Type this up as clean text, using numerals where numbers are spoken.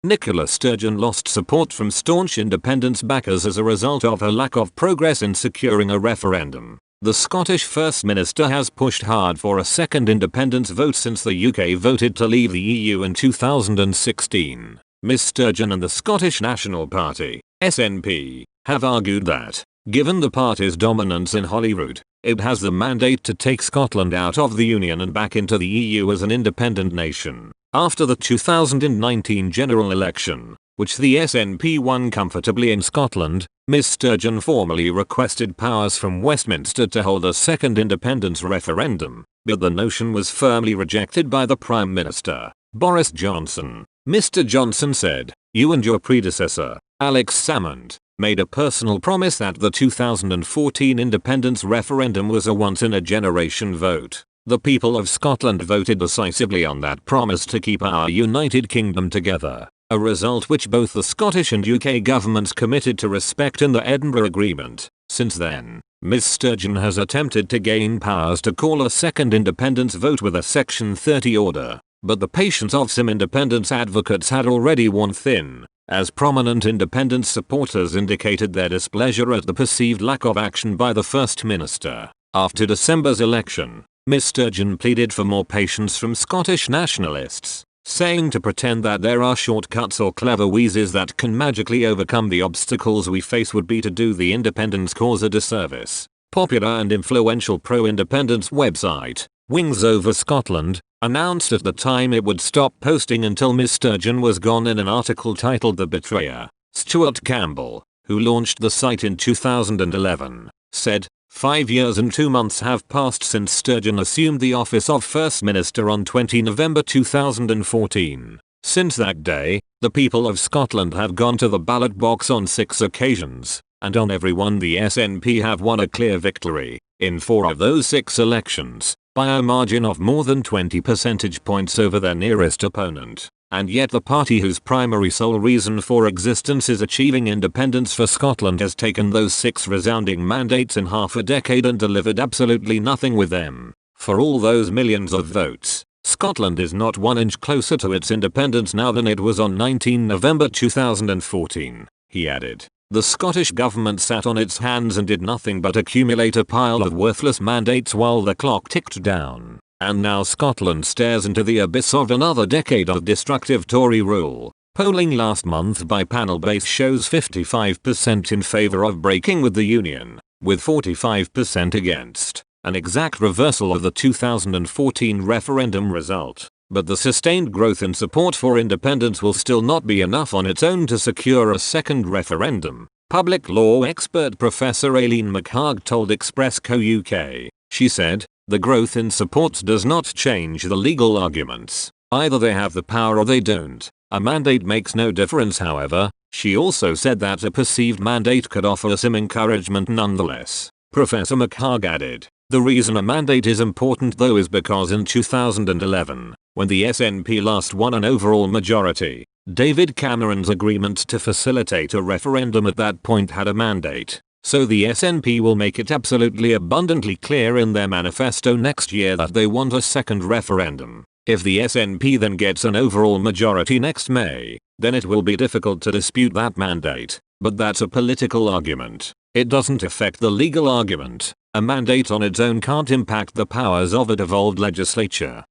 Nicola Sturgeon lost support from staunch independence backers as a result of her lack of progress in securing a referendum. The Scottish First Minister has pushed hard for a second independence vote since the UK voted to leave the EU in 2016. Ms Sturgeon and the Scottish National Party, SNP, have argued that, given the party's dominance in Holyrood, it has the mandate to take Scotland out of the Union and back into the EU as an independent nation. After the 2019 general election, which the SNP won comfortably in Scotland, Ms Sturgeon formally requested powers from Westminster to hold a second independence referendum, but the notion was firmly rejected by the Prime Minister, Boris Johnson. Mr Johnson said, "You and your predecessor, Alex Salmond, made a personal promise that the 2014 independence referendum was a once-in-a-generation vote. The people of Scotland voted decisively on that promise to keep our United Kingdom together, a result which both the Scottish and UK governments committed to respect in the Edinburgh Agreement. Since then, Ms Sturgeon has attempted to gain powers to call a second independence vote with a Section 30 order, but the patience of some independence advocates had already worn thin, as prominent independence supporters indicated their displeasure at the perceived lack of action by the First Minister. After December's election, Ms Sturgeon pleaded for more patience from Scottish nationalists, saying to pretend that there are shortcuts or clever wheezes that can magically overcome the obstacles we face would be to do the independence cause a disservice. Popular and influential pro-independence website, Wings Over Scotland, announced at the time it would stop posting until Ms Sturgeon was gone in an article titled "The Betrayer." Stuart Campbell, who launched the site in 2011, said, 5 years and 2 months have passed since Sturgeon assumed the office of First Minister on 20 November 2014. Since that day, the people of Scotland have gone to the ballot box on 6 occasions, and on every one the SNP have won a clear victory, in 4 of those 6 elections, by a margin of more than 20 percentage points over their nearest opponent. And yet the party whose primary sole reason for existence is achieving independence for Scotland has taken those 6 resounding mandates in half a decade and delivered absolutely nothing with them. For all those millions of votes, Scotland is not 1 inch closer to its independence now than it was on 19 November 2014, he added. The Scottish government sat on its hands and did nothing but accumulate a pile of worthless mandates while the clock ticked down. And now Scotland stares into the abyss of another decade of destructive Tory rule. Polling last month by Panel Base shows 55% in favour of breaking with the Union, with 45% against, an exact reversal of the 2014 referendum result. But the sustained growth in support for independence will still not be enough on its own to secure a second referendum, public law expert Professor Aileen McHarg told Express Co UK. She said, "The growth in support does not change the legal arguments. Either they have the power or they don't. A mandate makes no difference, however." She also said that a perceived mandate could offer some encouragement nonetheless. Professor McHarg added, "The reason a mandate is important though is because in 2011, when the SNP last won an overall majority, David Cameron's agreement to facilitate a referendum at that point had a mandate. So the SNP will make it absolutely abundantly clear in their manifesto next year that they want a second referendum. If the SNP then gets an overall majority next May, then it will be difficult to dispute that mandate. But that's a political argument. It doesn't affect the legal argument. A mandate on its own can't impact the powers of a devolved legislature.